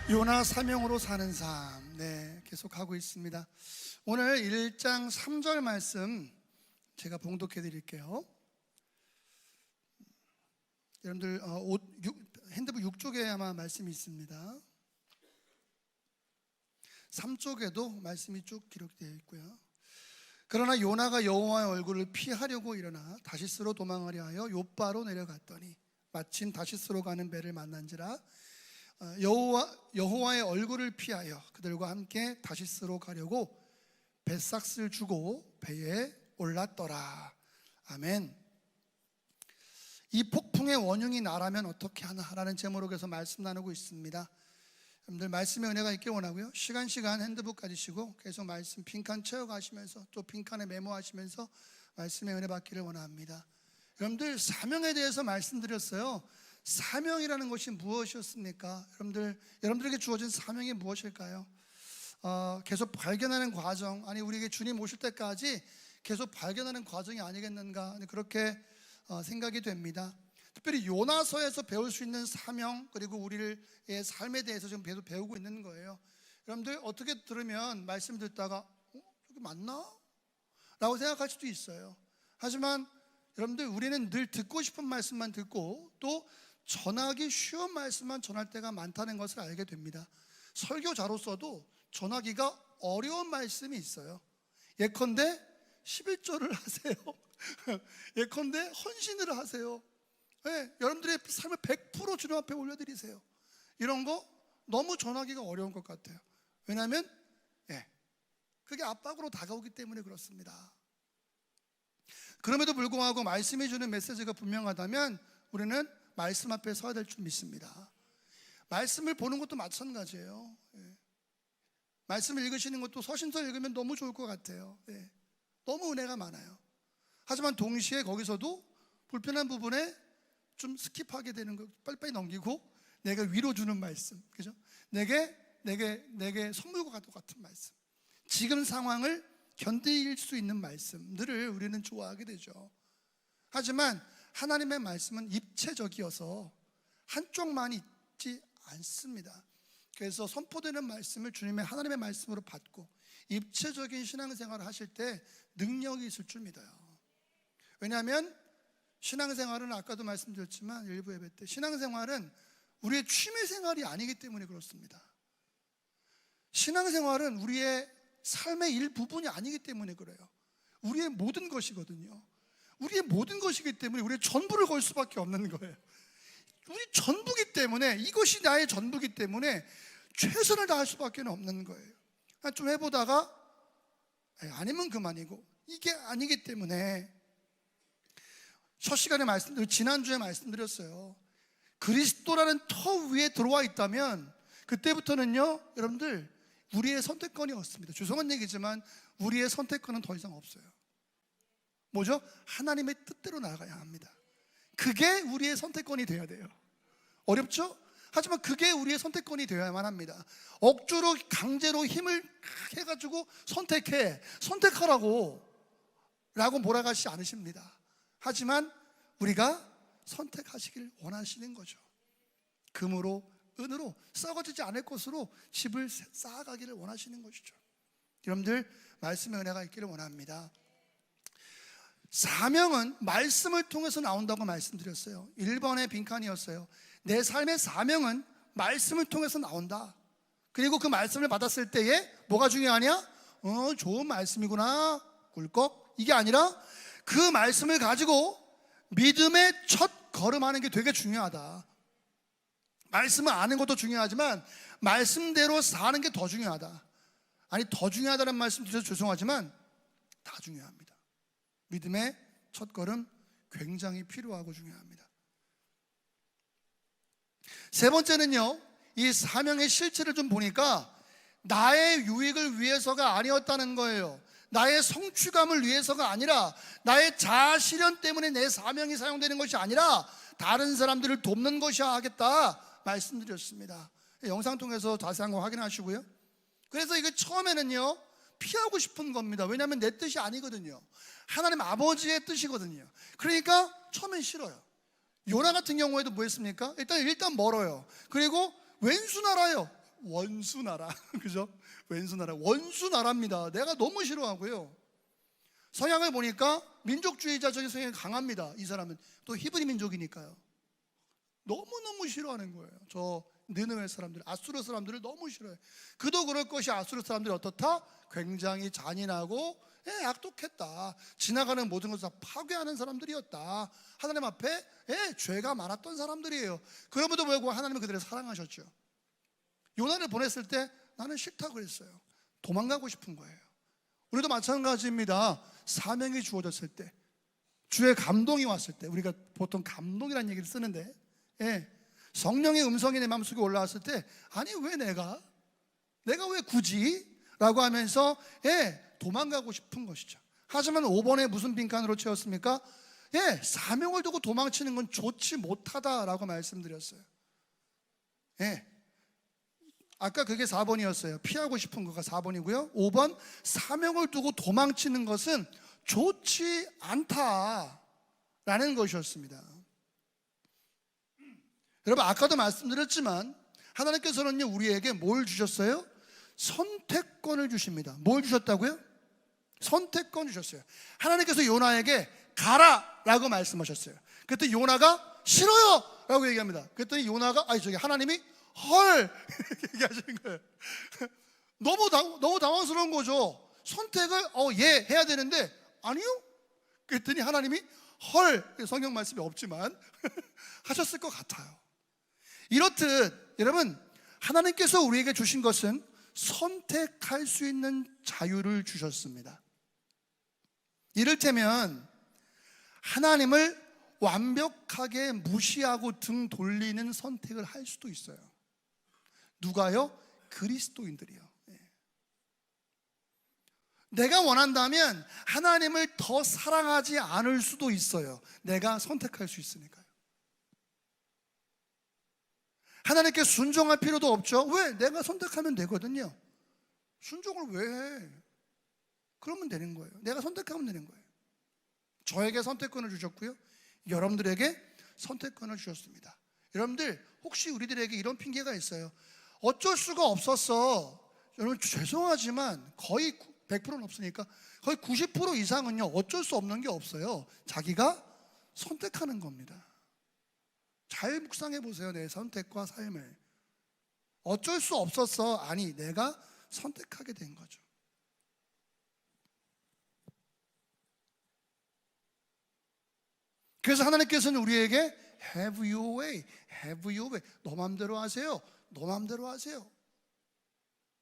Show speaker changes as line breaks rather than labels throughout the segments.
요나 사명으로 사는 삶, 계속하고 있습니다. 오늘 1장 3절 말씀 제가 봉독해 드릴게요. 여러분들 핸드북 6쪽에 아마 말씀이 있습니다. 3쪽에도 말씀이 쭉 기록되어 있고요. 그러나 요나가 여호와의 얼굴을 피하려고 일어나 다시스로 도망하려 하여 욥바로 내려갔더니 마침 다시스로 가는 배를 만난지라 여호와의 얼굴을 피하여 그들과 함께 다시스로 가려고 뱃삭스를 주고 배에 올랐더라. 아멘. 이 폭풍의 원흉이 나라면 어떻게 하나라는 제목에서 말씀 나누고 있습니다. 여러분들 말씀의 은혜가 있길 원하고요. 시간 핸드북 가지시고 계속 말씀 빈칸 채워가시면서 또 빈칸에 메모하시면서 말씀의 은혜 받기를 원합니다. 여러분들 사명에 대해서 말씀드렸어요. 사명이라는 것이 무엇이었습니까? 여러분들에게 주어진 사명이 무엇일까요? 계속 발견하는 과정, 아니 우리에게 주님 오실 때까지 계속 발견하는 과정이 아니겠는가, 그렇게 생각이 됩니다. 특별히 요나서에서 배울 수 있는 사명, 그리고 우리의 삶에 대해서 지금 배우고 있는 거예요. 여러분들 어떻게 들으면 말씀 듣다가 저게 맞나? 라고 생각할 수도 있어요. 하지만 여러분들 우리는 늘 듣고 싶은 말씀만 듣고 또 전하기 쉬운 말씀만 전할 때가 많다는 것을 알게 됩니다. 설교자로서도 전하기가 어려운 말씀이 있어요. 예컨대 11조를 하세요. 예컨대 헌신을 하세요. 여러분들의 삶을 100% 주님 앞에 올려드리세요. 이런 거 너무 전하기가 어려운 것 같아요. 왜냐하면 그게 압박으로 다가오기 때문에 그렇습니다. 그럼에도 불구하고 말씀이 주는 메시지가 분명하다면 우리는 말씀 앞에 서야 될 줄 믿습니다. 말씀을 보는 것도 마찬가지예요. 말씀을 읽으시는 것도 서신서 읽으면 너무 좋을 것 같아요. 너무 은혜가 많아요. 하지만 동시에 거기서도 불편한 부분에 좀 스킵하게 되는 거, 빨리빨리 넘기고 내가 위로 주는 말씀, 그죠? 내게 선물과 같은 말씀, 지금 상황을 견딜 수 있는 말씀들을 우리는 좋아하게 되죠. 하지만 하나님의 말씀은 입체적이어서 한쪽만 있지 않습니다. 그래서 선포되는 말씀을 주님의 하나님의 말씀으로 받고 입체적인 신앙생활을 하실 때 능력이 있을 줄 믿어요. 왜냐하면 신앙생활은 아까도 말씀드렸지만 일부 예배 때 신앙생활은 우리의 취미생활이 아니기 때문에 그렇습니다. 신앙생활은 우리의 삶의 일부분이 아니기 때문에 그래요. 우리의 모든 것이거든요. 우리의 모든 것이기 때문에 우리의 전부를 걸 수밖에 없는 거예요. 우리 전부기 때문에, 이것이 나의 전부기 때문에 최선을 다할 수밖에 없는 거예요. 좀 해보다가 아니면 그만이고, 이게 아니기 때문에 첫 시간에 지난주에 말씀드렸어요. 그리스도라는 터 위에 들어와 있다면 그때부터는요, 여러분들 우리의 선택권이 없습니다. 죄송한 얘기지만 우리의 선택권은 더 이상 없어요. 뭐죠? 하나님의 뜻대로 나아가야 합니다. 그게 우리의 선택권이 되어야 돼요. 어렵죠? 하지만 그게 우리의 선택권이 되어야만 합니다. 억지로 강제로 힘을 해가지고 선택하라고 라고 몰아가시지 않으십니다. 하지만 우리가 선택하시길 원하시는 거죠. 금으로 은으로 썩어지지 않을 것으로 집을 쌓아가기를 원하시는 것이죠. 여러분들 말씀의 은혜가 있기를 원합니다. 사명은 말씀을 통해서 나온다고 말씀드렸어요. 1번의 빈칸이었어요. 내 삶의 사명은 말씀을 통해서 나온다. 그리고 그 말씀을 받았을 때에 뭐가 중요하냐? 좋은 말씀이구나, 꿀꺽, 이게 아니라 그 말씀을 가지고 믿음의 첫 걸음하는 게 되게 중요하다. 말씀을 아는 것도 중요하지만 말씀대로 사는 게 더 중요하다. 아니, 더 중요하다는 말씀 드려서 죄송하지만 다 중요합니다. 믿음의 첫 걸음 굉장히 필요하고 중요합니다. 세 번째는요, 이 사명의 실체를 좀 보니까 나의 유익을 위해서가 아니었다는 거예요. 나의 성취감을 위해서가 아니라, 나의 자아실현 때문에 내 사명이 사용되는 것이 아니라 다른 사람들을 돕는 것이야 하겠다 말씀드렸습니다. 영상 통해서 자세한 거 확인하시고요. 그래서 이게 처음에는요 피하고 싶은 겁니다. 왜냐하면 내 뜻이 아니거든요. 하나님 아버지의 뜻이거든요. 그러니까 처음엔 싫어요. 요나 같은 경우에도 뭐 했습니까? 일단 멀어요. 그리고 왼수나라요. 원수 나라. 그죠? 왼수 나라. 원수 나라입니다. 내가 너무 싫어하고요. 성향을 보니까 민족주의자적인 성향이 강합니다. 이 사람은 또 히브리 민족이니까요. 너무너무 싫어하는 거예요. 저 느느웨 사람들, 아수르 사람들을 너무 싫어해요. 그도 그럴 것이 아수르 사람들이 어떻다? 굉장히 잔인하고 악독했다. 지나가는 모든 것을 다 파괴하는 사람들이었다. 하나님 앞에 죄가 많았던 사람들이에요. 그럼에도 불구하고 하나님은 그들을 사랑하셨죠. 요나를 보냈을 때 나는 싫다고 그랬어요. 도망가고 싶은 거예요. 우리도 마찬가지입니다. 사명이 주어졌을 때, 주의 감동이 왔을 때, 우리가 보통 감동이라는 얘기를 쓰는데, 성령의 음성이 내 마음속에 올라왔을 때, 아니 왜 내가 왜 굳이? 라고 하면서 도망가고 싶은 것이죠. 하지만 5번에 무슨 빈칸으로 채웠습니까? 사명을 두고 도망치는 건 좋지 못하다라고 말씀드렸어요. 아까 그게 4번이었어요. 피하고 싶은 거가 4번이고요 5번, 사명을 두고 도망치는 것은 좋지 않다라는 것이었습니다. 여러분, 아까도 말씀드렸지만 하나님께서는요, 우리에게 뭘 주셨어요? 선택권을 주십니다. 뭘 주셨다고요? 선택권 주셨어요. 하나님께서 요나에게 가라 라고 말씀하셨어요. 그랬더니 요나가 싫어요 라고 얘기합니다. 그랬더니 요나가 하나님이 헐 이렇게 얘기하시는 거예요. 너무 당황스러운 거죠. 선택을 해야 되는데 아니요. 그랬더니 하나님이 헐, 성경 말씀이 없지만 하셨을 것 같아요. 이렇듯 여러분, 하나님께서 우리에게 주신 것은 선택할 수 있는 자유를 주셨습니다. 이를테면 하나님을 완벽하게 무시하고 등 돌리는 선택을 할 수도 있어요. 누가요? 그리스도인들이요. 내가 원한다면 하나님을 더 사랑하지 않을 수도 있어요. 내가 선택할 수 있으니까요. 하나님께 순종할 필요도 없죠. 왜? 내가 선택하면 되거든요. 순종을 왜 해? 그러면 되는 거예요. 내가 선택하면 되는 거예요. 저에게 선택권을 주셨고요, 여러분들에게 선택권을 주셨습니다. 여러분들, 혹시 우리들에게 이런 핑계가 있어요. 어쩔 수가 없었어. 여러분, 죄송하지만 거의 100%는 없으니까 거의 90% 이상은요, 어쩔 수 없는 게 없어요. 자기가 선택하는 겁니다. 잘 묵상해 보세요. 내 선택과 삶을. 어쩔 수 없었어. 아니, 내가 선택하게 된 거죠. 그래서 하나님께서는 우리에게 have your way, have your way. 너 맘대로 하세요. 너 맘대로 하세요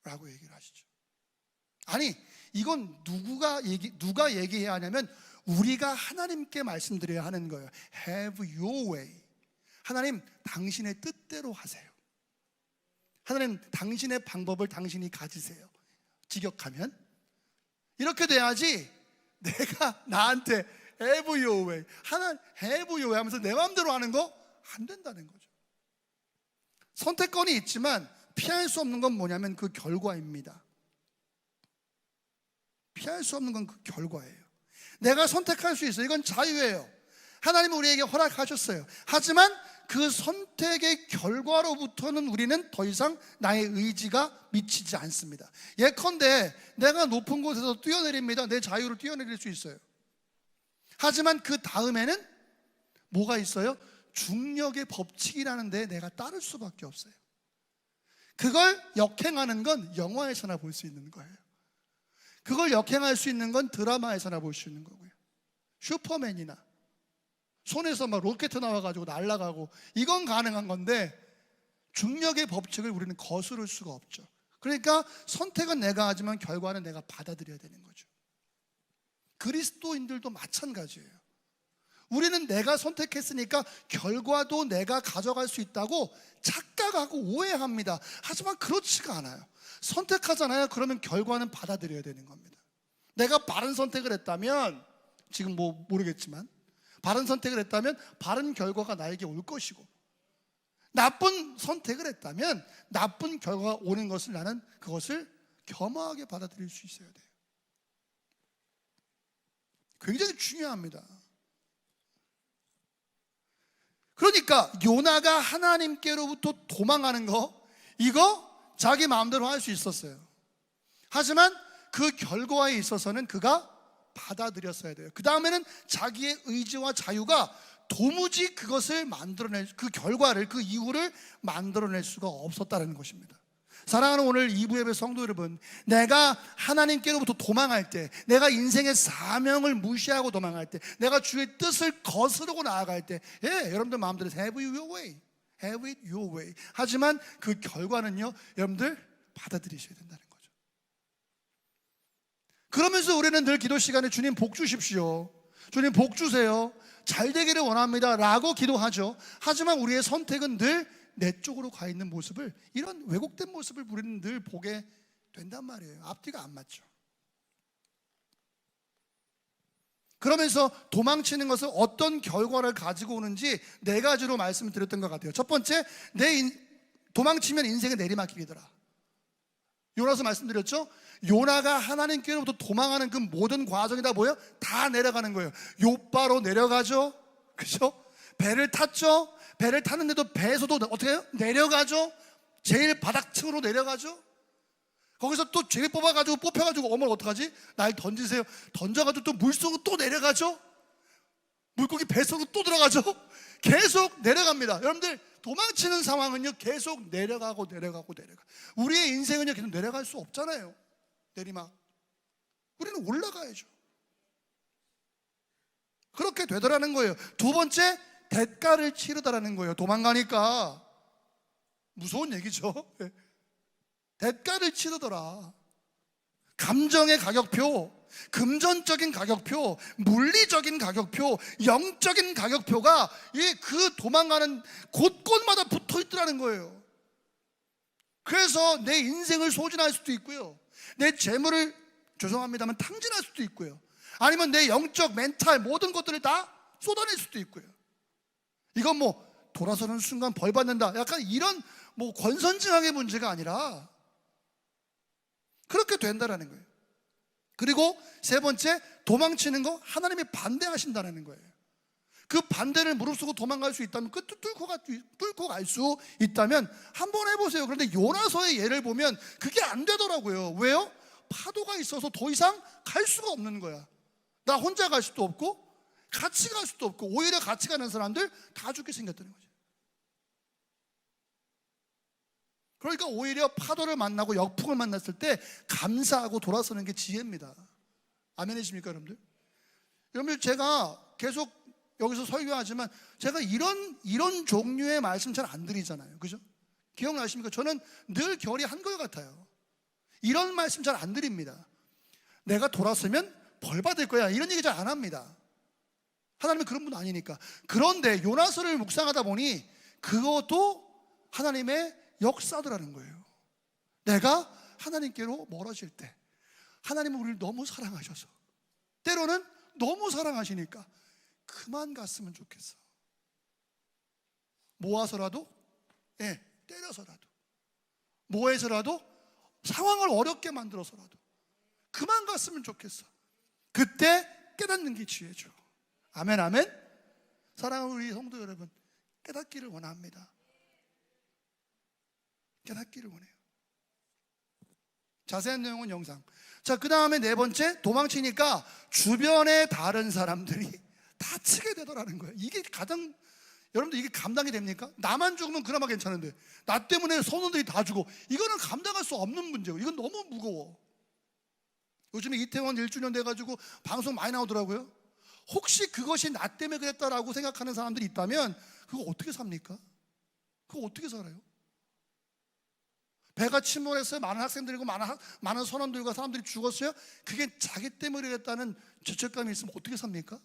라고 얘기를 하시죠. 아니, 이건 누가 얘기해야 하냐면 우리가 하나님께 말씀드려야 하는 거예요. have your way. 하나님, 당신의 뜻대로 하세요. 하나님, 당신의 방법을 당신이 가지세요. 직역하면 이렇게 돼야지 내가 나한테 have your way, 하나님 have your way 하면서 내 마음대로 하는 거 안 된다는 거죠. 선택권이 있지만 피할 수 없는 건 뭐냐면 그 결과입니다. 피할 수 없는 건 그 결과예요. 내가 선택할 수 있어요. 이건 자유예요. 하나님은 우리에게 허락하셨어요. 하지만 그 선택의 결과로부터는 우리는 더 이상 나의 의지가 미치지 않습니다. 예컨대 내가 높은 곳에서 뛰어내립니다. 내 자유로 뛰어내릴 수 있어요. 하지만 그 다음에는 뭐가 있어요? 중력의 법칙이라는 데 내가 따를 수밖에 없어요. 그걸 역행하는 건 영화에서나 볼 수 있는 거예요. 그걸 역행할 수 있는 건 드라마에서나 볼 수 있는 거고요. 슈퍼맨이나 손에서 막 로켓 나와가지고 날아가고 이건 가능한 건데 중력의 법칙을 우리는 거스를 수가 없죠. 그러니까 선택은 내가 하지만 결과는 내가 받아들여야 되는 거죠. 그리스도인들도 마찬가지예요. 우리는 내가 선택했으니까 결과도 내가 가져갈 수 있다고 착각하고 오해합니다. 하지만 그렇지가 않아요. 선택하잖아요. 그러면 결과는 받아들여야 되는 겁니다. 내가 바른 선택을 했다면, 지금 뭐 모르겠지만 바른 선택을 했다면 바른 결과가 나에게 올 것이고, 나쁜 선택을 했다면 나쁜 결과가 오는 것을 나는 그것을 겸허하게 받아들일 수 있어야 돼요. 굉장히 중요합니다. 그러니까 요나가 하나님께로부터 도망하는 거, 이거 자기 마음대로 할 수 있었어요. 하지만 그 결과에 있어서는 그가 받아들였어야 돼요. 그 다음에는 자기의 의지와 자유가 도무지 그것을 만들어낼, 그 결과를, 그 이후를 만들어낼 수가 없었다는 것입니다. 사랑하는 오늘 2부 예배 성도 여러분, 내가 하나님께로부터 도망할 때, 내가 인생의 사명을 무시하고 도망할 때, 내가 주의 뜻을 거스르고 나아갈 때, 여러분들 마음대로 have it your way, have it your way. 하지만 그 결과는요, 여러분들 받아들이셔야 된다는 거죠. 그러면서 우리는 늘 기도 시간에 주님 복 주십시오, 주님 복 주세요, 잘 되기를 원합니다 라고 기도하죠. 하지만 우리의 선택은 늘 내 쪽으로 가 있는 모습을, 이런 왜곡된 모습을 우리는 늘 보게 된단 말이에요. 앞뒤가 안 맞죠. 그러면서 도망치는 것은 어떤 결과를 가지고 오는지 네 가지로 말씀을 드렸던 것 같아요. 첫 번째, 도망치면 인생의 내리막길이더라. 요나서 말씀드렸죠. 요나가 하나님께로부터 도망하는 그 모든 과정이 다 뭐예요? 다 내려가는 거예요. 요바로 내려가죠. 그죠? 배를 탔죠. 배를 탔는데도 배에서도 어떻게 해요? 내려가죠. 제일 바닥층으로 내려가죠. 거기서 또 죄 뽑혀가지고 어머 어떡하지? 날 던지세요. 던져가지고 또 물속으로 또 내려가죠. 물고기 뱃속으로 또 들어가죠. 계속 내려갑니다. 여러분들 도망치는 상황은요, 계속 내려가고 우리의 인생은요, 계속 내려갈 수 없잖아요. 내리막. 우리는 올라가야죠. 그렇게 되더라는 거예요. 두 번째, 대가를 치르다라는 거예요. 도망가니까 무서운 얘기죠. 대가를 치르더라. 감정의 가격표, 금전적인 가격표, 물리적인 가격표, 영적인 가격표가 그 도망가는 곳곳마다 붙어 있더라는 거예요. 그래서 내 인생을 소진할 수도 있고요, 내 재물을, 죄송합니다만, 탕진할 수도 있고요, 아니면 내 영적, 멘탈 모든 것들을 다 쏟아낼 수도 있고요. 이건 뭐 돌아서는 순간 벌 받는다, 약간 이런 뭐 권선징악의 문제가 아니라 그렇게 된다라는 거예요. 그리고 세 번째, 도망치는 거 하나님이 반대하신다는 거예요. 그 반대를 무릅쓰고 도망갈 수 있다면, 그 뚫고 갈 수 있다면 한번 해보세요. 그런데 요나서의 예를 보면 그게 안 되더라고요. 왜요? 파도가 있어서 더 이상 갈 수가 없는 거야. 나 혼자 갈 수도 없고 같이 갈 수도 없고, 오히려 같이 가는 사람들 다 죽게 생겼다는 거죠. 그러니까 오히려 파도를 만나고 역풍을 만났을 때 감사하고 돌아서는 게 지혜입니다. 아멘이십니까 여러분들? 여러분들, 제가 계속 여기서 설교하지만 제가 이런 종류의 말씀 잘 안 드리잖아요. 그죠? 기억나십니까? 저는 늘 결이 한결 같아요. 이런 말씀 잘 안 드립니다. 내가 돌아서면 벌 받을 거야, 이런 얘기 잘 안 합니다. 하나님은 그런 분 아니니까. 그런데 요나서를 묵상하다 보니 그것도 하나님의 역사더라는 거예요. 내가 하나님께로 멀어질 때 하나님은 우리를 너무 사랑하셔서, 때로는 너무 사랑하시니까 그만 갔으면 좋겠어. 모아서라도, 때려서라도, 뭐해서라도, 상황을 어렵게 만들어서라도 그만 갔으면 좋겠어. 그때 깨닫는 게 지혜죠. 아멘, 아멘. 사랑하는 우리 성도 여러분, 깨닫기를 원합니다. 깨닫기를 원해요. 자세한 내용은 영상. 자, 그 다음에 네 번째, 도망치니까 주변의 다른 사람들이 다치게 되더라는 거예요. 이게 가장, 여러분들 이게 감당이 됩니까? 나만 죽으면 그나마 괜찮은데 나 때문에 선원들이 다 죽어, 이거는 감당할 수 없는 문제고, 이건 너무 무거워. 요즘에 이태원 1주년 돼가지고 방송 많이 나오더라고요. 혹시 그것이 나 때문에 그랬다라고 생각하는 사람들이 있다면 그거 어떻게 삽니까? 그거 어떻게 살아요? 배가 침몰했어요. 많은 학생들이고 많은 선원들과 사람들이 죽었어요. 그게 자기 때문에 그랬다는 죄책감이 있으면 어떻게 삽니까?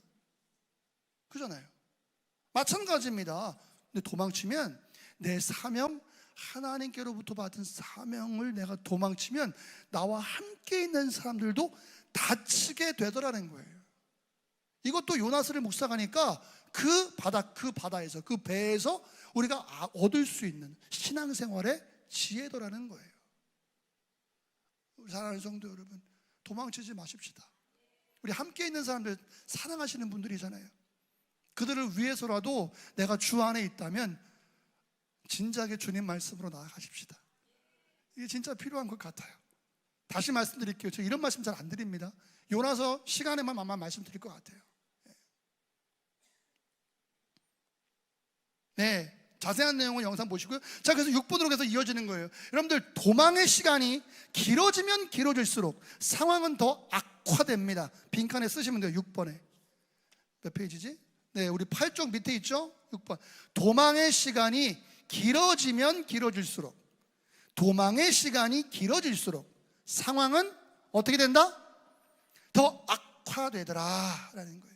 그잖아요. 마찬가지입니다. 근데 도망치면 내 사명, 하나님께로부터 받은 사명을 내가 도망치면 나와 함께 있는 사람들도 다치게 되더라는 거예요. 이것도 요나서를 묵상하니까 그 바다에서, 그 배에서 우리가 얻을 수 있는 신앙생활의 지혜더라는 거예요. 사랑하는 성도 여러분, 도망치지 마십시다. 우리 함께 있는 사람들, 사랑하시는 분들이잖아요. 그들을 위해서라도 내가 주 안에 있다면 진작에 주님 말씀으로 나아가십시다. 이게 진짜 필요한 것 같아요. 다시 말씀드릴게요. 저 이런 말씀 잘 안 드립니다. 요나서 시간에만 아마 말씀드릴 것 같아요. 네, 자세한 내용은 영상 보시고요. 자, 그래서 6번으로 해서 이어지는 거예요. 여러분들, 도망의 시간이 길어지면 길어질수록 상황은 더 악화됩니다. 빈칸에 쓰시면 돼요. 6번에 몇 페이지지? 네, 우리 8쪽 밑에 있죠? 6번. 도망의 시간이 길어지면 길어질수록, 도망의 시간이 길어질수록 상황은 어떻게 된다? 더 악화되더라 라는 거예요.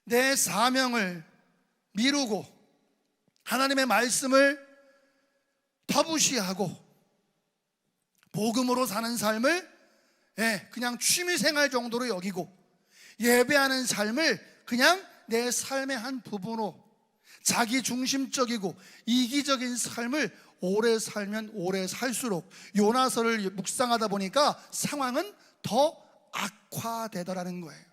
내 사명을 미루고 하나님의 말씀을 터부시하고 복음으로 사는 삶을 그냥 취미생활 정도로 여기고 예배하는 삶을 그냥 내 삶의 한 부분으로 자기 중심적이고 이기적인 삶을 오래 살면 오래 살수록 요나서를 묵상하다 보니까 상황은 더 악화되더라는 거예요.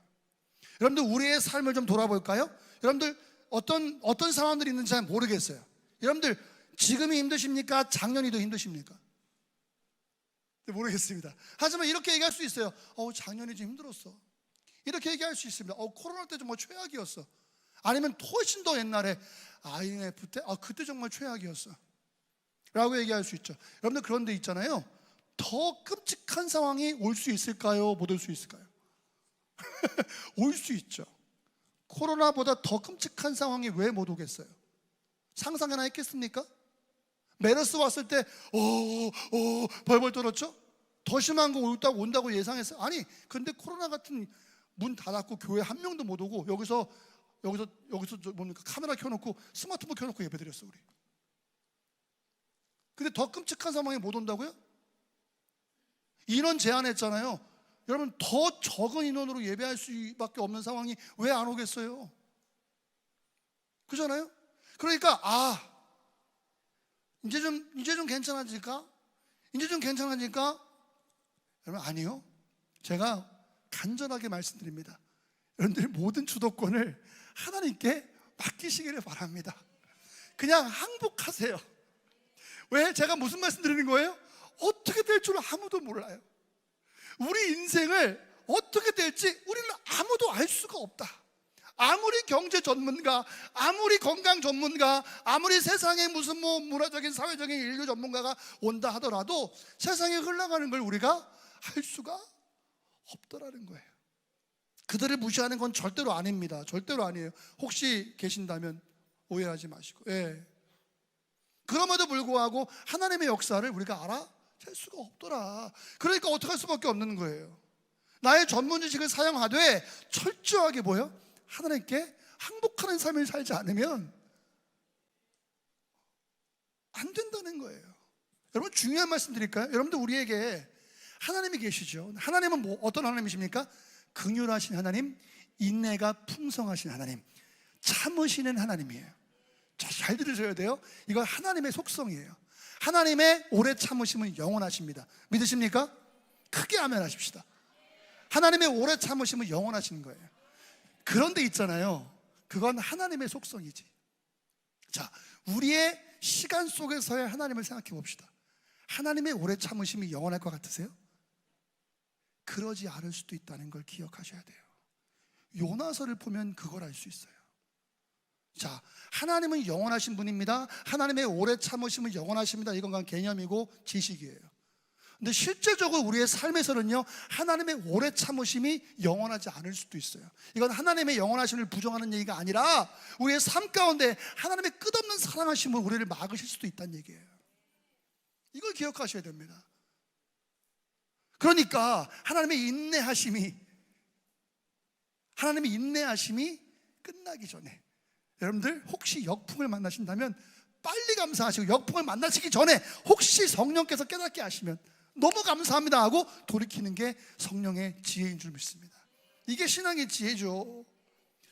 여러분들, 우리의 삶을 좀 돌아볼까요? 여러분들, 어떤 상황들이 있는지 잘 모르겠어요. 여러분들, 지금이 힘드십니까? 작년이 더 힘드십니까? 모르겠습니다. 하지만 이렇게 얘기할 수 있어요. 작년이 좀 힘들었어. 이렇게 얘기할 수 있습니다. 코로나 때 정말 최악이었어. 아니면 훨씬 더 옛날에 IMF 때 그때 정말 최악이었어 라고 얘기할 수 있죠. 여러분들, 그런데 있잖아요, 더 끔찍한 상황이 올 수 있을까요? 못 올 수 있을까요? 올 수 있죠. 코로나보다 더 끔찍한 상황이 왜 못 오겠어요? 상상이나 했겠습니까? 메르스 왔을 때 벌벌 떨었죠? 더 심한 거 온다고 예상했어요. 아니, 근데 코로나 같은 문 닫았고 교회 한 명도 못 오고 여기서 뭡니까? 카메라 켜놓고 스마트폰 켜놓고 예배드렸어 우리. 근데 더 끔찍한 상황에 못 온다고요? 인원 제한했잖아요. 여러분, 더 적은 인원으로 예배할 수밖에 없는 상황이 왜 안 오겠어요? 그잖아요? 그러니까 이제 좀 괜찮아질까? 이제 좀 괜찮아질까? 여러분, 아니요. 제가 간절하게 말씀드립니다. 여러분들 모든 주도권을 하나님께 맡기시기를 바랍니다. 그냥 항복하세요. 왜? 제가 무슨 말씀 드리는 거예요? 어떻게 될 줄 아무도 몰라요. 우리 인생을 어떻게 될지 우리는 아무도 알 수가 없다. 아무리 경제 전문가, 아무리 건강 전문가, 아무리 세상에 무슨 문화적인 사회적인 인류 전문가가 온다 하더라도 세상에 흘러가는 걸 우리가 알 수가 없더라는 거예요. 그들을 무시하는 건 절대로 아닙니다. 절대로 아니에요. 혹시 계신다면 오해하지 마시고. 그럼에도 불구하고 하나님의 역사를 우리가 알아챌 수가 없더라. 그러니까 어떻게 할 수밖에 없는 거예요. 나의 전문 지식을 사용하되 철저하게 하나님께 항복하는 삶을 살지 않으면 안 된다는 거예요. 여러분, 중요한 말씀 드릴까요? 여러분들, 우리에게 하나님이 계시죠. 하나님은 어떤 하나님이십니까? 긍휼하신 하나님, 인내가 풍성하신 하나님, 참으시는 하나님이에요. 잘 들으셔야 돼요. 이건 하나님의 속성이에요. 하나님의 오래 참으심은 영원하십니다. 믿으십니까? 크게 아멘 하십시다. 하나님의 오래 참으심은 영원하신 거예요. 그런데 있잖아요, 그건 하나님의 속성이지. 자, 우리의 시간 속에서의 하나님을 생각해 봅시다. 하나님의 오래 참으심이 영원할 것 같으세요? 그러지 않을 수도 있다는 걸 기억하셔야 돼요. 요나서를 보면 그걸 알 수 있어요. 자, 하나님은 영원하신 분입니다. 하나님의 오래 참으심은 영원하십니다. 이건 그냥 개념이고 지식이에요. 근데 실제적으로 우리의 삶에서는요, 하나님의 오래 참으심이 영원하지 않을 수도 있어요. 이건 하나님의 영원하심을 부정하는 얘기가 아니라 우리의 삶 가운데 하나님의 끝없는 사랑하심으로 우리를 막으실 수도 있다는 얘기예요. 이걸 기억하셔야 됩니다. 그러니까 하나님의 인내하심이 끝나기 전에, 여러분들 혹시 역풍을 만나신다면 빨리 감사하시고, 역풍을 만나시기 전에 혹시 성령께서 깨닫게 하시면 너무 감사합니다 하고 돌이키는 게 성령의 지혜인 줄 믿습니다. 이게 신앙의 지혜죠.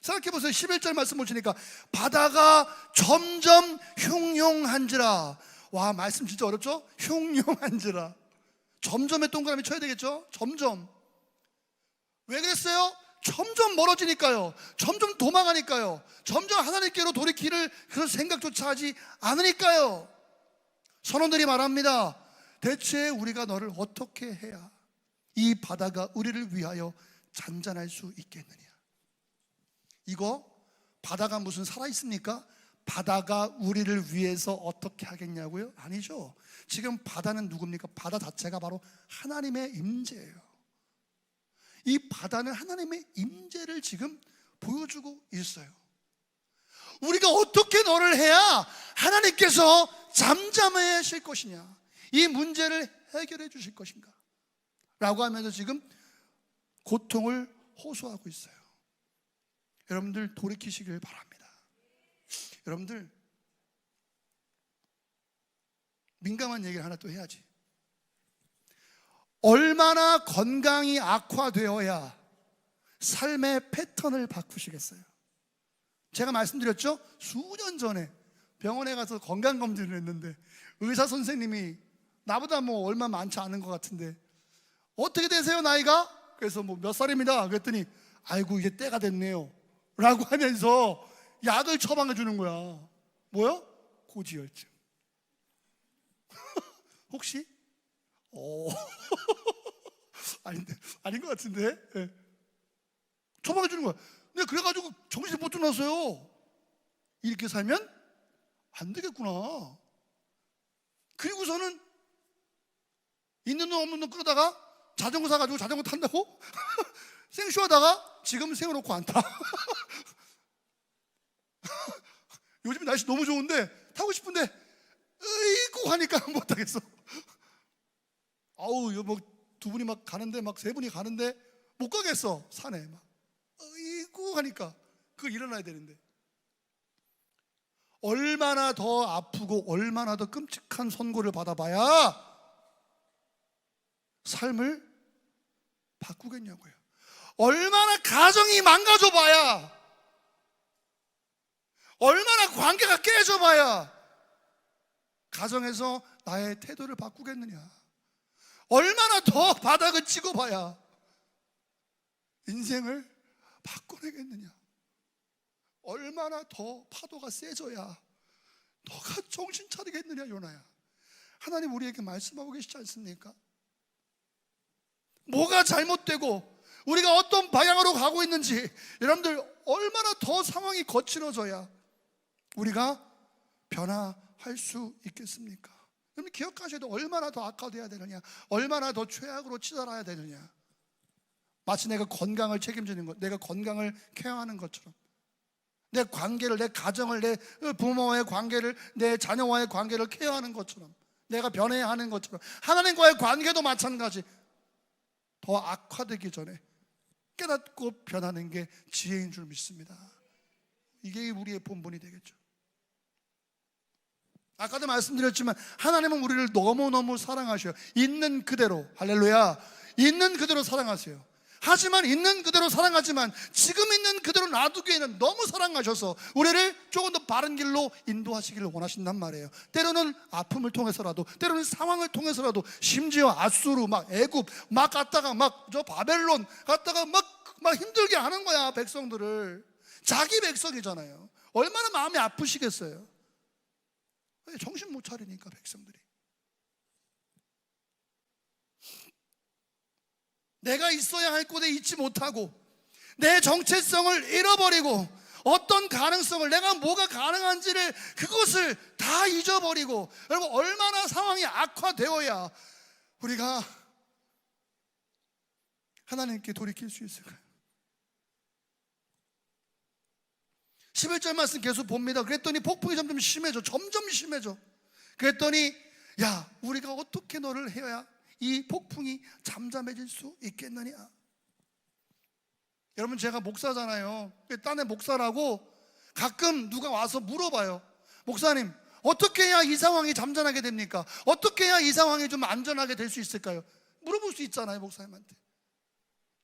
생각해보세요. 11절 말씀 보시니까 바다가 점점 흉용한지라. 와, 말씀 진짜 어렵죠? 흉용한지라. 점점에 동그라미 쳐야 되겠죠? 점점. 왜 그랬어요? 점점 멀어지니까요. 점점 도망가니까요. 점점 하나님께로 돌이키를 그런 생각조차 하지 않으니까요. 선원들이 말합니다. 대체 우리가 너를 어떻게 해야 이 바다가 우리를 위하여 잔잔할 수 있겠느냐? 이거 바다가 무슨 살아있습니까? 바다가 우리를 위해서 어떻게 하겠냐고요? 아니죠. 지금 바다는 누굽니까? 바다 자체가 바로 하나님의 임재예요. 이 바다는 하나님의 임재를 지금 보여주고 있어요. 우리가 어떻게 너를 해야 하나님께서 잠잠하실 것이냐, 이 문제를 해결해 주실 것인가 라고 하면서 지금 고통을 호소하고 있어요. 여러분들 돌이키시길 바랍니다. 여러분들 민감한 얘기를 하나 또 해야지. 얼마나 건강이 악화되어야 삶의 패턴을 바꾸시겠어요? 제가 말씀드렸죠? 수년 전에 병원에 가서 건강검진을 했는데 의사 선생님이 나보다 뭐 얼마 많지 않은 것 같은데 어떻게 되세요 나이가? 그래서 뭐 몇 살입니다 그랬더니 아이고 이제 때가 됐네요 라고 하면서 약을 처방해 주는 거야. 뭐요? 고지혈증. 혹시? 아닌데, 아닌 것 같은데. 네. 처방해 주는 거야. 근데 그래가지고 정신이 못 들었어요. 이렇게 살면 안 되겠구나. 그리고서는 있는 돈 없는 돈 끌어다가 자전거 사가지고 자전거 탄다고 생쇼하다가 지금 세워놓고 안 타. 요즘 날씨 너무 좋은데 타고 싶은데 으이고 하니까 못 타겠어. 아우, 뭐 두 분이 막 가는데 막 세 분이 가는데 못 가겠어. 산에 막 으이고 하니까 그거 일어나야 되는데 얼마나 더 아프고 얼마나 더 끔찍한 선고를 받아봐야 삶을 바꾸겠냐고요. 얼마나 가정이 망가져봐야, 얼마나 관계가 깨져봐야 가정에서 나의 태도를 바꾸겠느냐. 얼마나 더 바닥을 찍어봐야 인생을 바꿔내겠느냐. 얼마나 더 파도가 세져야 너가 정신 차리겠느냐. 요나야, 하나님 우리에게 말씀하고 계시지 않습니까? 뭐가 잘못되고 우리가 어떤 방향으로 가고 있는지 여러분들 얼마나 더 상황이 거칠어져야 우리가 변화할 수 있겠습니까? 여러분 기억하셔야 돼. 얼마나 더 악화돼야 되느냐, 얼마나 더 최악으로 치달아야 되느냐. 마치 내가 건강을 책임지는 것, 내가 건강을 케어하는 것처럼, 내 관계를, 내 가정을, 내 부모와의 관계를, 내 자녀와의 관계를 케어하는 것처럼, 내가 변해야 하는 것처럼 하나님과의 관계도 마찬가지. 더 악화되기 전에 깨닫고 변하는 게 지혜인 줄 믿습니다. 이게 우리의 본분이 되겠죠. 아까도 말씀드렸지만 하나님은 우리를 너무너무 사랑하셔요. 있는 그대로, 할렐루야, 있는 그대로 사랑하세요. 하지만 있는 그대로 사랑하지만 지금 있는 그대로 놔두기에는 너무 사랑하셔서 우리를 조금 더 바른 길로 인도하시기를 원하신단 말이에요. 때로는 아픔을 통해서라도, 때로는 상황을 통해서라도, 심지어 아수르, 막 애굽 막 갔다가 막 저 바벨론 갔다가 막 힘들게 하는 거야. 백성들을. 자기 백성이잖아요. 얼마나 마음이 아프시겠어요. 정신 못 차리니까 백성들이. 내가 있어야 할 곳에 있지 못하고 내 정체성을 잃어버리고 어떤 가능성을, 내가 뭐가 가능한지를, 그것을 다 잊어버리고, 여러분 얼마나 상황이 악화되어야 우리가 하나님께 돌이킬 수 있을까요? 11절 말씀 계속 봅니다. 그랬더니 폭풍이 점점 심해져. 점점 심해져. 그랬더니 야, 우리가 어떻게 너를 해야 이 폭풍이 잠잠해질 수 있겠느냐. 여러분 제가 목사잖아요. 딴에 목사라고 가끔 누가 와서 물어봐요. 목사님 어떻게 해야 이 상황이 잠잠하게 됩니까? 어떻게 해야 이 상황이 좀 안전하게 될 수 있을까요? 물어볼 수 있잖아요 목사님한테.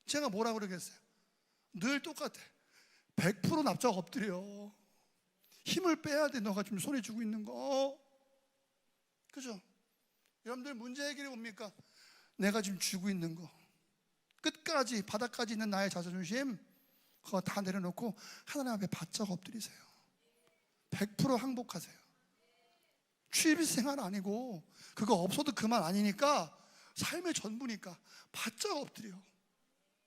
제가 뭐라 그러겠어요? 늘 똑같아. 100% 납작 엎드려. 힘을 빼야 돼. 너가 지금 손에 쥐고 있는 거. 그죠? 여러분들 문제 해결이 뭡니까? 내가 지금 쥐고 있는 거, 끝까지 바닥까지 있는 나의 자존심, 그거 다 내려놓고 하나님 앞에 바짝 엎드리세요. 100% 항복하세요. 취미생활 아니고 그거 없어도 그만 아니니까 삶의 전부니까 바짝 엎드려.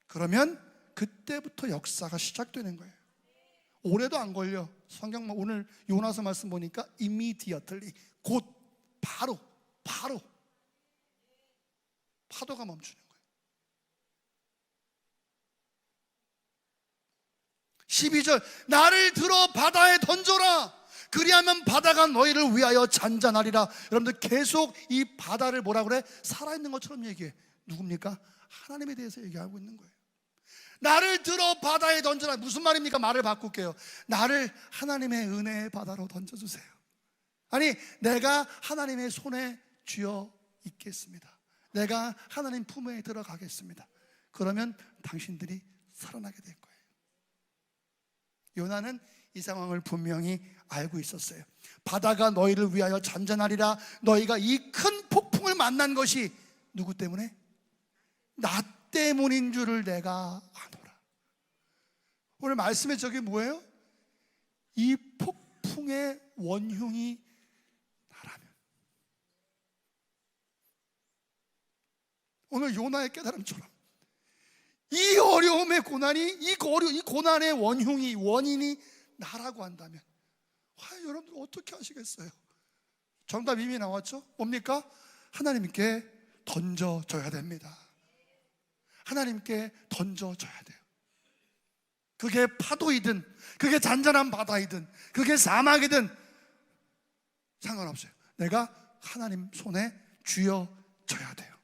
그러면 그때부터 역사가 시작되는 거예요. 오래도 안 걸려. 성경 오늘 요나서 말씀 보니까 immediately, 곧 바로 파도가 멈추는 거예요. 12절, 나를 들어 바다에 던져라. 그리하면 바다가 너희를 위하여 잔잔하리라. 여러분들 계속 이 바다를 뭐라 그래? 살아있는 것처럼 얘기해. 누굽니까? 하나님에 대해서 얘기하고 있는 거예요. 나를 들어 바다에 던져라. 무슨 말입니까? 말을 바꿀게요. 나를 하나님의 은혜의 바다로 던져주세요. 아니, 내가 하나님의 손에 쥐어 있겠습니다. 내가 하나님 품에 들어가겠습니다. 그러면 당신들이 살아나게 될 거예요. 요나는 이 상황을 분명히 알고 있었어요. 바다가 너희를 위하여 잔잔하리라. 너희가 이 큰 폭풍을 만난 것이 누구 때문에? 나 때문인 줄을 내가 아노라. 오늘 말씀의 저게 뭐예요? 이 폭풍의 원흉이 나라면. 오늘 요나의 깨달음처럼 이 어려움의 고난이, 이 고난의 원인이 나라고 한다면, 여러분들 어떻게 하시겠어요? 정답 이미 나왔죠? 뭡니까? 하나님께 던져줘야 됩니다. 하나님께 던져줘야 돼요. 그게 파도이든, 그게 잔잔한 바다이든, 그게 사막이든 상관없어요. 내가 하나님 손에 쥐어져야 돼요.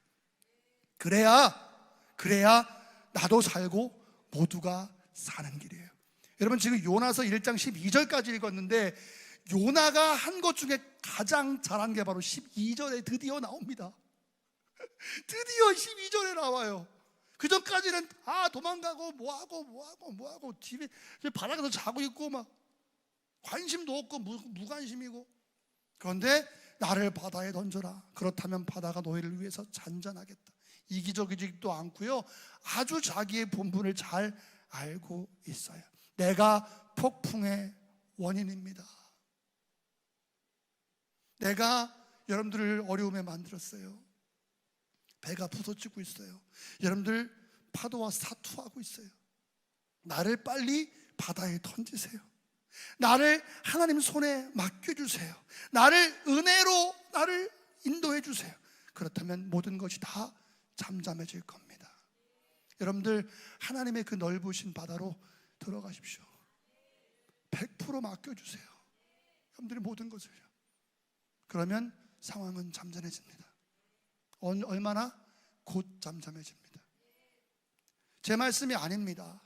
그래야 나도 살고 모두가 사는 길이에요. 여러분, 지금 요나서 1장 12절까지 읽었는데 요나가 한 것 중에 가장 잘한 게 바로 12절에 드디어 나옵니다. 드디어 12절에 나와요. 그 전까지는 도망가고 뭐하고 집에 바닥에서 자고 있고 막 관심도 없고 무관심이고. 그런데 나를 바다에 던져라. 그렇다면 바다가 너희를 위해서 잔잔하겠다. 이기적이지도 않고요, 아주 자기의 본분을 잘 알고 있어요. 내가 폭풍의 원인입니다. 내가 여러분들을 어려움에 만들었어요. 배가 부서지고 있어요. 여러분들 파도와 사투하고 있어요. 나를 빨리 바다에 던지세요. 나를 하나님 손에 맡겨주세요. 나를 은혜로 나를 인도해 주세요. 그렇다면 모든 것이 다 잠잠해질 겁니다. 여러분들 하나님의 그 넓으신 바다로 들어가십시오. 100% 맡겨주세요. 여러분들의 모든 것을요. 그러면 상황은 잠잠해집니다. 얼마나? 곧 잠잠해집니다. 제 말씀이 아닙니다.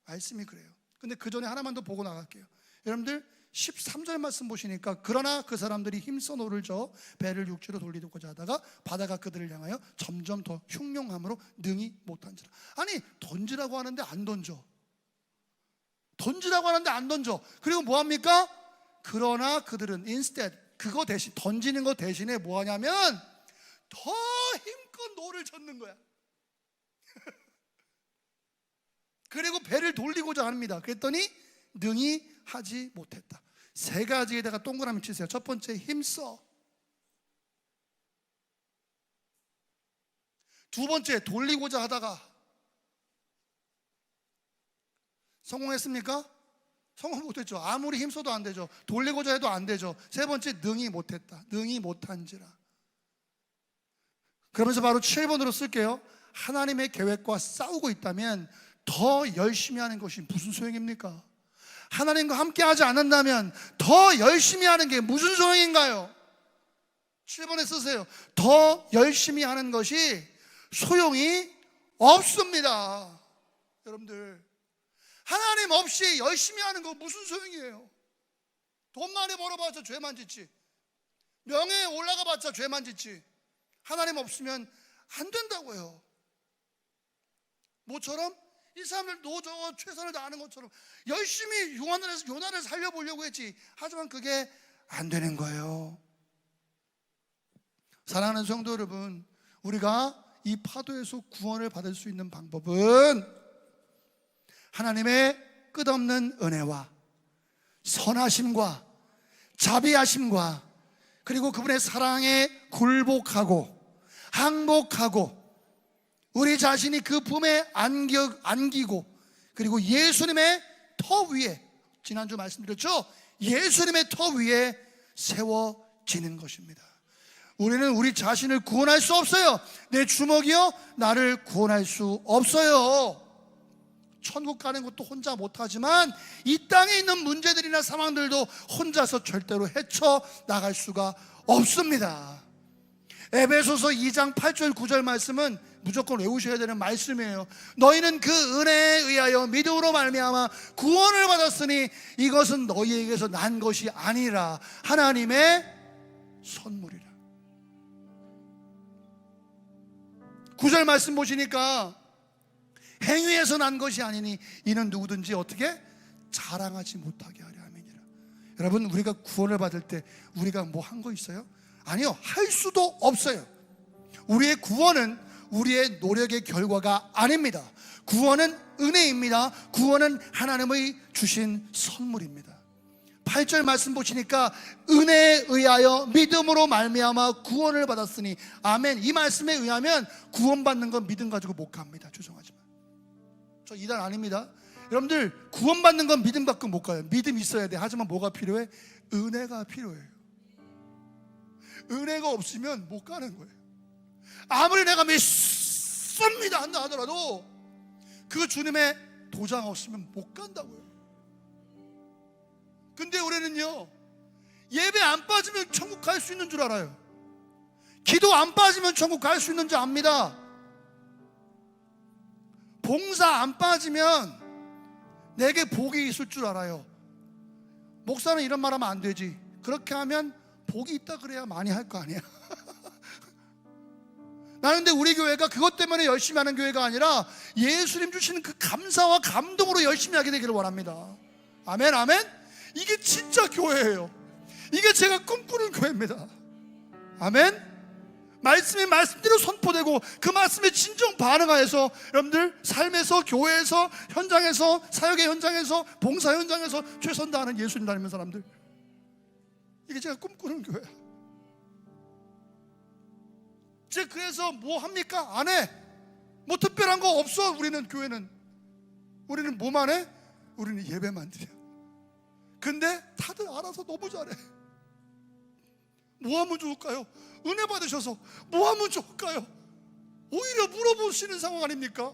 말씀이 그래요. 근데 그 전에 하나만 더 보고 나갈게요. 여러분들 13절 말씀 보시니까, 그러나 그 사람들이 힘써 노를 저어 배를 육지로 돌리고자 하다가 바다가 그들을 향하여 점점 더 흉룡함으로 능히 못한지라. 아니, 던지라고 하는데 안 던져. 던지라고 하는데 안 던져. 그리고 뭐합니까? 그러나 그들은 instead, 그거 대신, 던지는 거 대신에 뭐 하냐면 더 힘껏 노를 젓는 거야. 그리고 배를 돌리고자 합니다. 그랬더니 능히 하지 못했다. 세 가지에다가 동그라미 치세요. 첫 번째, 힘써. 두 번째, 돌리고자 하다가 성공했습니까? 성공 못했죠. 아무리 힘써도 안 되죠. 돌리고자 해도 안 되죠. 세 번째, 능히 못했다. 능히 못한지라. 그러면서 바로 7번으로 쓸게요. 하나님의 계획과 싸우고 있다면 더 열심히 하는 것이 무슨 소용입니까? 하나님과 함께 하지 않는다면 더 열심히 하는 게 무슨 소용인가요? 7번에 쓰세요. 더 열심히 하는 것이 소용이 없습니다. 여러분들, 하나님 없이 열심히 하는 거 무슨 소용이에요? 돈 많이 벌어봤자 죄만 짓지, 명예에 올라가봤자 죄만 짓지. 하나님 없으면 안 된다고요. 모처럼 이 사람들 노저 최선을 다하는 것처럼 열심히 요나를 살려보려고 했지. 하지만 그게 안 되는 거예요. 사랑하는 성도 여러분, 우리가 이 파도에서 구원을 받을 수 있는 방법은 하나님의 끝없는 은혜와 선하심과 자비하심과 그리고 그분의 사랑에 굴복하고 항복하고 우리 자신이 그 품에 안기고 그리고 예수님의 터 위에, 지난주 말씀드렸죠? 예수님의 터 위에 세워지는 것입니다. 우리는 우리 자신을 구원할 수 없어요. 내 주먹이요 나를 구원할 수 없어요. 천국 가는 것도 혼자 못하지만 이 땅에 있는 문제들이나 상황들도 혼자서 절대로 헤쳐나갈 수가 없습니다. 에베소서 2장 8절 9절 말씀은 무조건 외우셔야 되는 말씀이에요. 너희는 그 은혜에 의하여 믿음으로 말미암아 구원을 받았으니 이것은 너희에게서 난 것이 아니라 하나님의 선물이라. 9절 말씀 보시니까 행위에서 난 것이 아니니 이는 누구든지 어떻게 자랑하지 못하게 하려 함이니라. 여러분, 우리가 구원을 받을 때 우리가 뭐 한 거 있어요? 아니요, 할 수도 없어요. 우리의 구원은 우리의 노력의 결과가 아닙니다. 구원은 은혜입니다. 구원은 하나님의 주신 선물입니다. 8절 말씀 보시니까 은혜에 의하여 믿음으로 말미암아 구원을 받았으니, 아멘. 이 말씀에 의하면 구원받는 건 믿음 가지고 못 갑니다. 죄송하지만 저 이단 아닙니다. 여러분들, 구원받는 건 믿음 갖고 못 가요. 믿음 있어야 돼. 하지만 뭐가 필요해? 은혜가 필요해요. 은혜가 없으면 못 가는 거예요. 아무리 내가 믿습니다 한다 하더라도 그 주님의 도장 없으면 못 간다고요. 근데 우리는요, 예배 안 빠지면 천국 갈 수 있는 줄 알아요. 기도 안 빠지면 천국 갈 수 있는 줄 압니다. 봉사 안 빠지면 내게 복이 있을 줄 알아요. 목사는 이런 말 하면 안 되지. 그렇게 하면 복이 있다 그래야 많이 할 거 아니야. 나는 근데 우리 교회가 그것 때문에 열심히 하는 교회가 아니라 예수님 주시는 그 감사와 감동으로 열심히 하게 되기를 원합니다. 아멘, 아멘. 이게 진짜 교회예요. 이게 제가 꿈꾸는 교회입니다. 아멘. 말씀이 말씀대로 선포되고 그 말씀에 진정 반응하여서 여러분들 삶에서, 교회에서, 현장에서, 사역의 현장에서, 봉사 현장에서 최선 다하는 예수님 닮은 사람들, 이게 제가 꿈꾸는 교회야. 그래서 뭐 합니까? 안 해. 뭐 특별한 거 없어. 우리는 교회는 뭐만 해? 우리는 예배만 드려. 근데 다들 알아서 너무 잘해. 뭐 하면 좋을까요? 은혜 받으셔서 뭐 하면 좋을까요? 오히려 물어보시는 상황 아닙니까?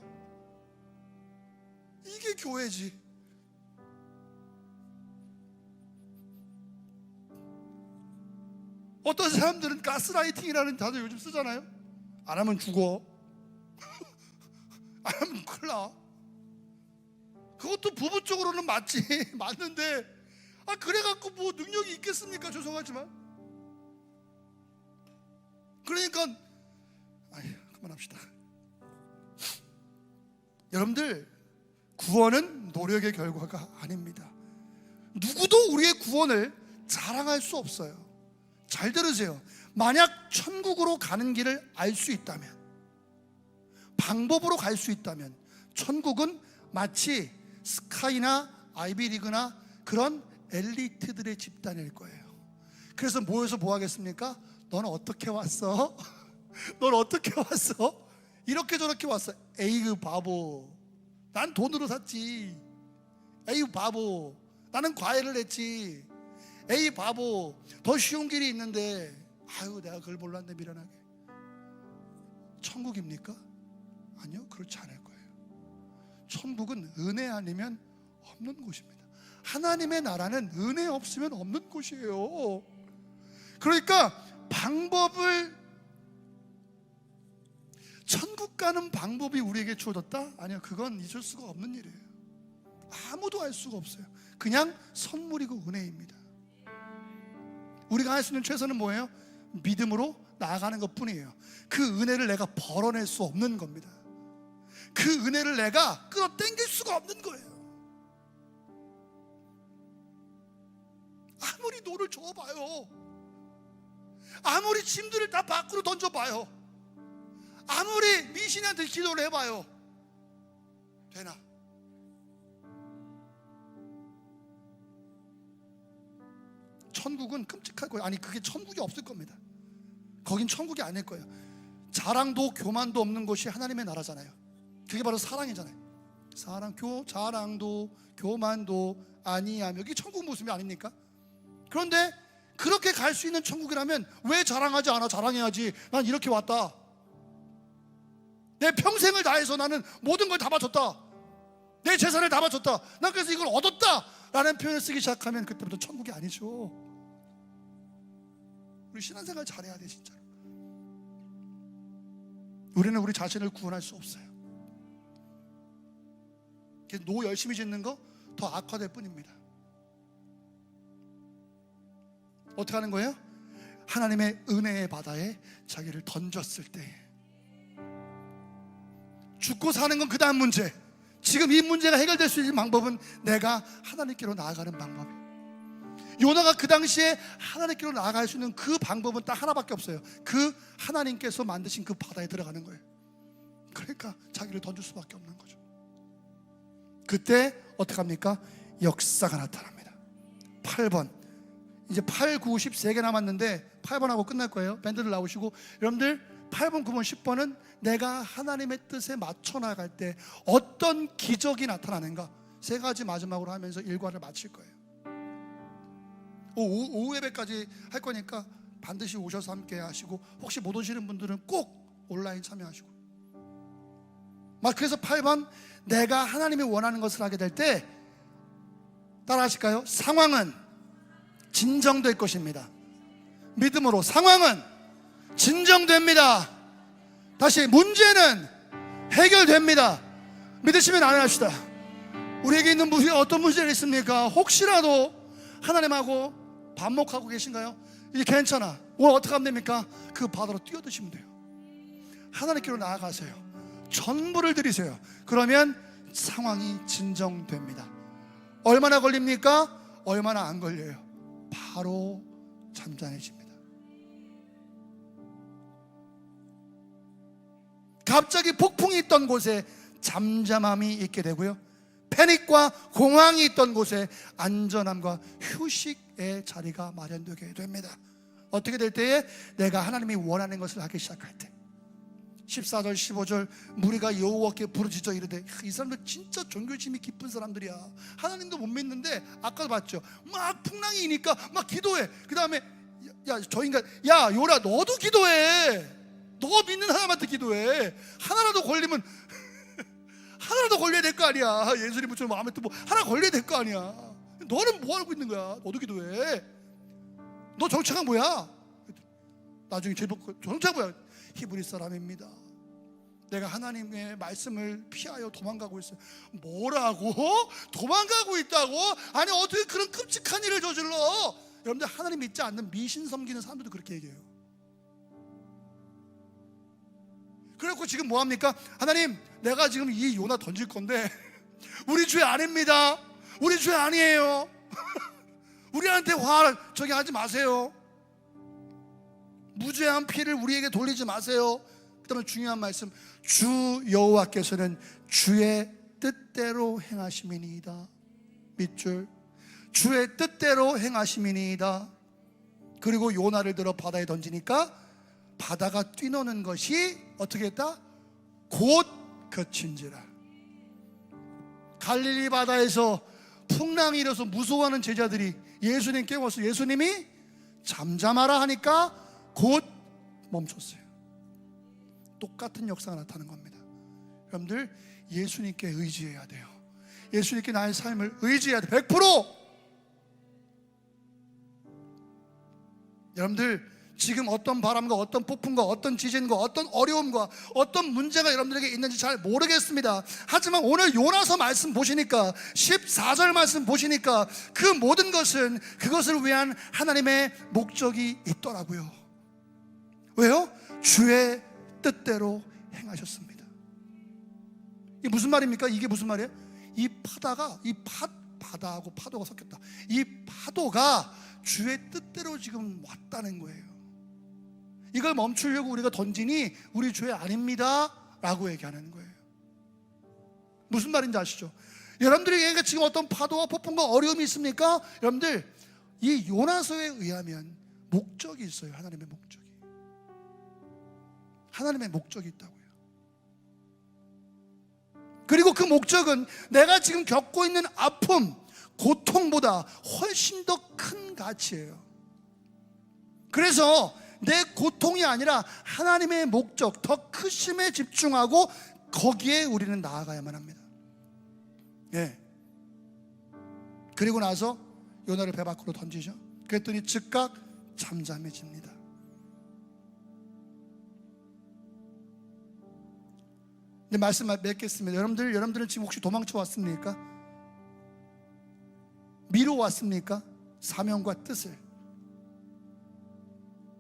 이게 교회지. 어떤 사람들은 가스라이팅이라는 단어 요즘 쓰잖아요. 안 하면 죽어. 안 하면 큰일 나. 그것도 부분적으로는 맞지. 맞는데 그래갖고 뭐 능력이 있겠습니까? 죄송하지만. 그러니까 그만합시다. 여러분들, 구원은 노력의 결과가 아닙니다. 누구도 우리의 구원을 자랑할 수 없어요. 잘 들으세요. 만약 천국으로 가는 길을 알 수 있다면, 방법으로 갈 수 있다면, 천국은 마치 스카이나 아이비리그나 그런 엘리트들의 집단일 거예요. 그래서 모여서 뭐 하겠습니까? 넌 어떻게 왔어? 넌 어떻게 왔어? 이렇게 저렇게 왔어. 에이그 바보, 난 돈으로 샀지. 에이 바보, 나는 과외를 했지. 에이 바보, 더 쉬운 길이 있는데 아유 내가 그걸 몰랐네, 미련하게. 천국입니까? 아니요, 그렇지 않을 거예요. 천국은 은혜 아니면 없는 곳입니다. 하나님의 나라는 은혜 없으면 없는 곳이에요. 그러니까 방법을, 천국 가는 방법이 우리에게 주어졌다? 아니요, 그건 있을 수가 없는 일이에요. 아무도 알 수가 없어요. 그냥 선물이고 은혜입니다. 우리가 할 수 있는 최선은 뭐예요? 믿음으로 나아가는 것 뿐이에요. 그 은혜를 내가 벌어낼 수 없는 겁니다. 그 은혜를 내가 끌어당길 수가 없는 거예요. 아무리 노를 저어봐요, 아무리 짐들을 다 밖으로 던져봐요, 아무리 미신한테 기도를 해봐요, 되나? 천국은 끔찍할 거예요. 아니 그게 천국이 없을 겁니다. 거긴 천국이 아닐 거예요. 자랑도 교만도 없는 곳이 하나님의 나라잖아요. 그게 바로 사랑이잖아요. 자랑도 교만도 아니하며, 이게 천국 모습이 아닙니까? 그런데 그렇게 갈 수 있는 천국이라면 왜 자랑하지 않아? 자랑해야지. 난 이렇게 왔다. 내 평생을 다해서 나는 모든 걸 다 바쳤다. 내 재산을 다 바쳤다. 난 그래서 이걸 얻었다 라는 표현을 쓰기 시작하면 그때부터 천국이 아니죠. 우리 신앙생활 잘해야 돼 진짜로. 우리는 우리 자신을 구원할 수 없어요. 노 열심히 짓는 거 더 악화될 뿐입니다. 어떻게 하는 거예요? 하나님의 은혜의 바다에 자기를 던졌을 때. 죽고 사는 건 그 다음 문제. 지금 이 문제가 해결될 수 있는 방법은 내가 하나님께로 나아가는 방법이에요. 요나가 그 당시에 하나님께로 나아갈 수 있는 그 방법은 딱 하나밖에 없어요. 그 하나님께서 만드신 그 바다에 들어가는 거예요. 그러니까 자기를 던질 수밖에 없는 거죠. 그때 어떻게 합니까? 역사가 나타납니다. 8번. 이제 8, 9, 10 3개 남았는데 8번하고 끝날 거예요. 밴드들 나오시고. 여러분들 8번, 9번, 10번은 내가 하나님의 뜻에 맞춰 나갈 때 어떤 기적이 나타나는가, 세 가지 마지막으로 하면서 일과를 마칠 거예요. 오후 예배까지 할 거니까 반드시 오셔서 함께 하시고, 혹시 못 오시는 분들은 꼭 온라인 참여하시고. 그래서 8번, 내가 하나님이 원하는 것을 하게 될 때 따라 하실까요? 상황은 진정될 것입니다. 믿음으로 상황은 진정됩니다. 다시, 문제는 해결됩니다. 믿으시면 안 합시다. 우리에게 있는 어떤 문제가 있습니까? 혹시라도 하나님하고 반목하고 계신가요? 이제 괜찮아. 오늘 어떻게 하면 됩니까? 그 바다로 뛰어드시면 돼요. 하나님께로 나아가세요. 전부를 드리세요. 그러면 상황이 진정됩니다. 얼마나 걸립니까? 얼마나 안 걸려요. 바로 잠잠해집니다. 갑자기 폭풍이 있던 곳에 잠잠함이 있게 되고요, 패닉과 공황이 있던 곳에 안전함과 휴식의 자리가 마련되게 됩니다. 어떻게 될 때에? 내가 하나님이 원하는 것을 하기 시작할 때. 14절 15절, 무리가 여호와께 부르짖어 이르되, 이 사람들 진짜 종교심이 깊은 사람들이야. 하나님도 못 믿는데 아까도 봤죠, 막 풍랑이 이니까 막 기도해. 그 다음에 저 인간, 야 요라 너도 기도해. 너 믿는 하나님한테 기도해. 하나라도 걸리면 하나라도 걸려야 될 거 아니야. 예수님 부처님 마음에 또 뭐 하나 걸려야 될 거 아니야. 너는 뭐 알고 있는 거야? 너도 기도해. 너 정체가 뭐야? 나중에 정체가 뭐야? 히브리 사람입니다. 내가 하나님의 말씀을 피하여 도망가고 있어요. 뭐라고? 도망가고 있다고? 아니 어떻게 그런 끔찍한 일을 저질러? 여러분들, 하나님 믿지 않는 미신 섬기는 사람들도 그렇게 얘기해요. 그래갖고 지금 뭐합니까? 하나님, 내가 지금 이 요나 던질 건데 우리 죄 아닙니다. 우리 죄 아니에요. 우리한테 저기 하지 마세요. 무죄한 피를 우리에게 돌리지 마세요. 그 다음에 중요한 말씀, 주 여호와께서는 주의 뜻대로 행하심이니이다. 밑줄, 주의 뜻대로 행하심이니이다. 그리고 요나를 들어 바다에 던지니까 바다가 뛰노는 것이 어떻게 했다? 곧 그친지라. 갈릴리 바다에서 풍랑이 일어서 무서워하는 제자들이 예수님 깨워서 예수님이 잠잠하라 하니까 곧 멈췄어요. 똑같은 역사가 나타나는 겁니다. 여러분들, 예수님께 의지해야 돼요. 예수님께 나의 삶을 의지해야 돼요. 100%. 여러분들, 지금 어떤 바람과 어떤 폭풍과 어떤 지진과 어떤 어려움과 어떤 문제가 여러분들에게 있는지 잘 모르겠습니다. 하지만 오늘 요나서 말씀 보시니까, 14절 말씀 보시니까 그 모든 것은 그것을 위한 하나님의 목적이 있더라고요. 왜요? 주의 뜻대로 행하셨습니다. 이게 무슨 말입니까? 이게 무슨 말이에요? 이 바다가, 바다하고 파도가 섞였다. 이 파도가 주의 뜻대로 지금 왔다는 거예요. 이걸 멈추려고 우리가 던지니 우리 죄 아닙니다 라고 얘기하는 거예요. 무슨 말인지 아시죠? 여러분들에게 지금 어떤 파도와 폭풍과 어려움이 있습니까? 여러분들, 이 요나서에 의하면 목적이 있어요. 하나님의 목적이. 하나님의 목적이 있다고요. 그리고 그 목적은 내가 지금 겪고 있는 아픔, 고통보다 훨씬 더 큰 가치예요. 그래서 내 고통이 아니라 하나님의 목적, 더 크심에 집중하고 거기에 우리는 나아가야만 합니다. 예. 그리고 나서 요나를 배 밖으로 던지죠. 그랬더니 즉각 잠잠해집니다. 근데 말씀 맺겠습니다. 여러분들은 지금 혹시 도망쳐 왔습니까? 미루어 왔습니까? 사명과 뜻을.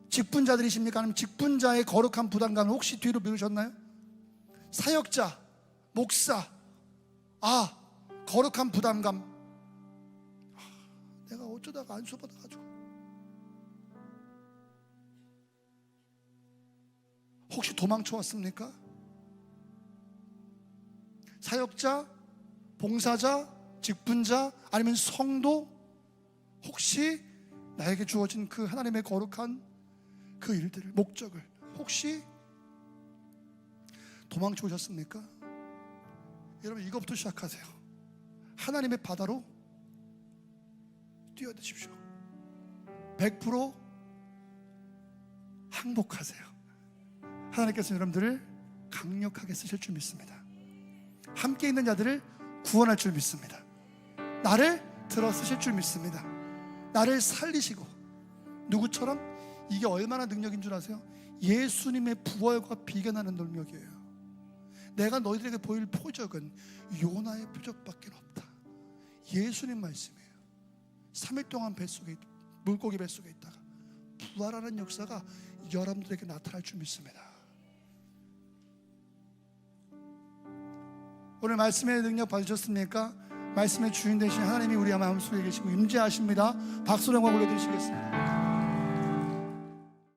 직분자들이십니까? 아니면 직분자의 거룩한 부담감을 혹시 뒤로 미루셨나요? 사역자, 목사, 거룩한 부담감. 내가 어쩌다가 안수받아가지고. 혹시 도망쳐 왔습니까? 사역자, 봉사자, 직분자, 아니면 성도, 혹시 나에게 주어진 그 하나님의 거룩한 그 일들을, 목적을 혹시 도망쳐 오셨습니까? 여러분, 이것부터 시작하세요. 하나님의 바다로 뛰어드십시오. 100% 항복하세요. 하나님께서 여러분들을 강력하게 쓰실 줄 믿습니다. 함께 있는 자들을 구원할 줄 믿습니다. 나를 들어 쓰실 줄 믿습니다. 나를 살리시고, 누구처럼? 이게 얼마나 능력인 줄 아세요? 예수님의 부활과 비견하는 능력이에요. 내가 너희들에게 보일 표적은 요나의 표적밖에 없다. 예수님 말씀이에요. 3일 동안 물고기 뱃속에 있다가 부활하는 역사가 여러분들에게 나타날 줄 믿습니다. 오늘 말씀의 능력 받으셨습니까? 말씀의 주인 되신 하나님이 우리 마음속에 계시고 임재하십니다. 박수로 한번 올려드리시겠습니다.